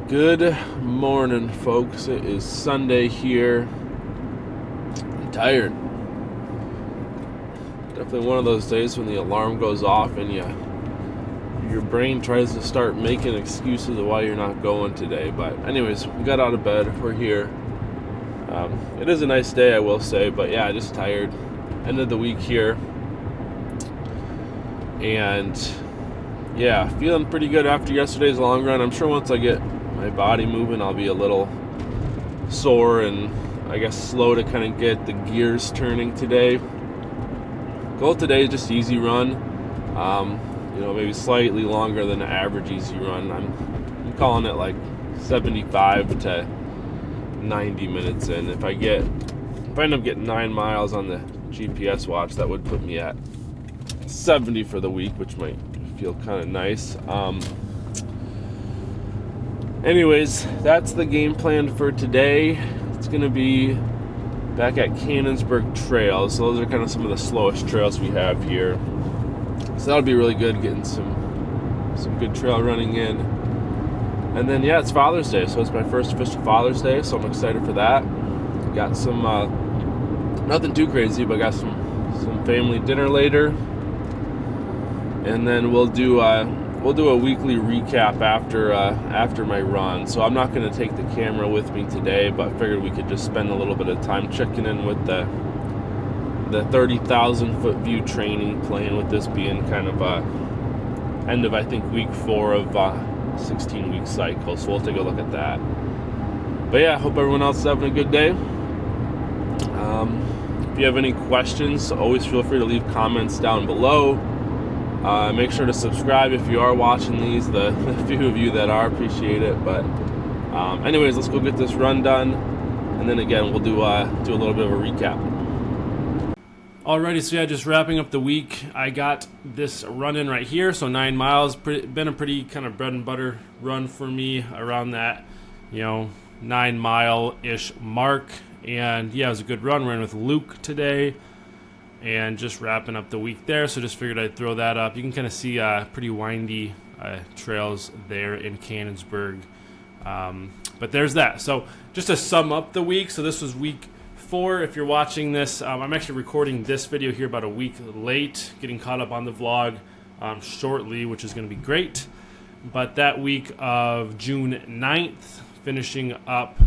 Good morning, folks. It is Sunday here. I'm tired. Definitely one of those days when the alarm goes off and your brain tries to start making excuses of why you're not going today. But anyways, we got out of bed. We're here. It is a nice day, I will say. But yeah, just tired. End of the week here. And yeah, feeling pretty good after yesterday's long run. I'm sure once I get my body moving, I'll be a little sore and I guess slow to kind of get the gears turning today. Goal today is just easy run, maybe slightly longer than an average easy run. I'm calling it like 75 to 90 minutes in. If I end up getting 9 miles on the GPS watch, that would put me at 70 for the week, which might feel kind of nice. Anyways, that's the game plan for today. It's going to be back at Cannonsburg Trails. So those are kind of some of the slowest trails we have here. So that'll be really good, getting some good trail running in. And then, yeah, it's Father's Day. So it's my first official Father's Day. So I'm excited for that. Got some, nothing too crazy, but got some family dinner later. And then we'll do a weekly recap after my run. So I'm not going to take the camera with me today, but figured we could just spend a little bit of time checking in with the 30,000 foot view training plan, with this being kind of end of, I think, week 4 of 16-week cycle. So we'll take a look at that. But yeah, hope everyone else is having a good day. If you have any questions, always feel free to leave comments down below. Make sure to subscribe if you are watching these. The few of you that are, appreciate it. But anyways, let's go get this run done, and then again we'll do a little bit of a recap. Alrighty, so yeah, just wrapping up the week. I got this run in right here, so 9 miles. Been a pretty kind of bread and butter run for me, around that 9 mile-ish mark. And yeah, it was a good run. Ran with Luke today. And just wrapping up the week there, so just figured I'd throw that up. You can kind of see pretty windy trails there in Cannonsburg. But there's that. So just to sum up the week, so this was week 4. If you're watching this, I'm actually recording this video here about a week late, getting caught up on the vlog shortly, which is going to be great. But that week of June 9th, finishing up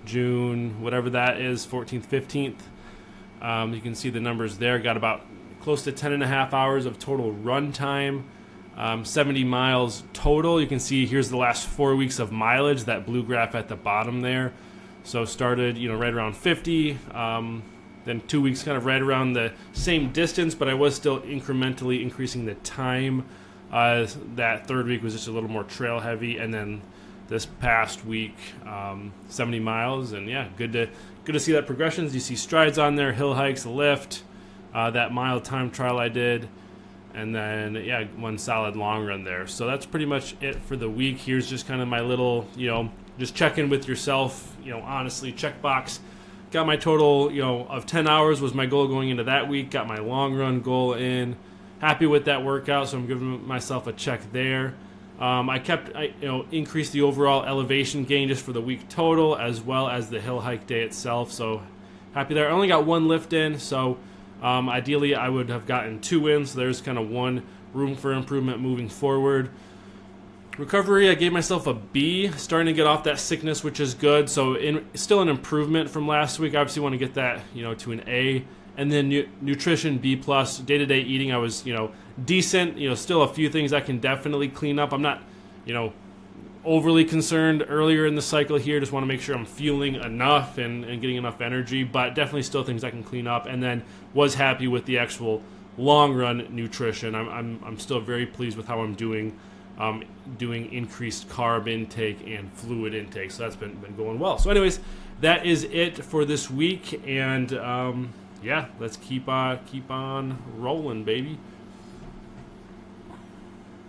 June, whatever that is, 14th, 15th, you can see the numbers there. Got about close to 10.5 hours of total run time, 70 miles total. You can see here's the last 4 weeks of mileage, that blue graph at the bottom there. So started, right around 50, then 2 weeks kind of right around the same distance, but I was still incrementally increasing the time. That third week was just a little more trail heavy, and then this past week, 70 miles, and yeah, good to see that progression. You see strides on there, hill hikes, lift, that mile time trial I did, and then yeah, one solid long run there. So that's pretty much it for the week. Here's just kind of my little, just check in with yourself, honestly, check box. Got my total, of 10 hours was my goal going into that week. Got my long run goal in. Happy with that workout, so I'm giving myself a check there. I increased the overall elevation gain just for the week total, as well as the hill hike day itself. So happy there. I only got 1 lift in, so ideally I would have gotten 2 in. So there's kind of one room for improvement moving forward. Recovery, I gave myself a B, starting to get off that sickness, which is good. So still an improvement from last week. I obviously want to get that to an A. And then nutrition, B+. Day-to-day eating, I was, decent. Still a few things I can definitely clean up. I'm not, overly concerned earlier in the cycle here. Just want to make sure I'm fueling enough and getting enough energy. But definitely still things I can clean up. And then was happy with the actual long-run nutrition. I'm still very pleased with how I'm doing. Doing increased carb intake and fluid intake. So that's been going well. So anyways, that is it for this week. And... yeah, let's keep on rolling, baby.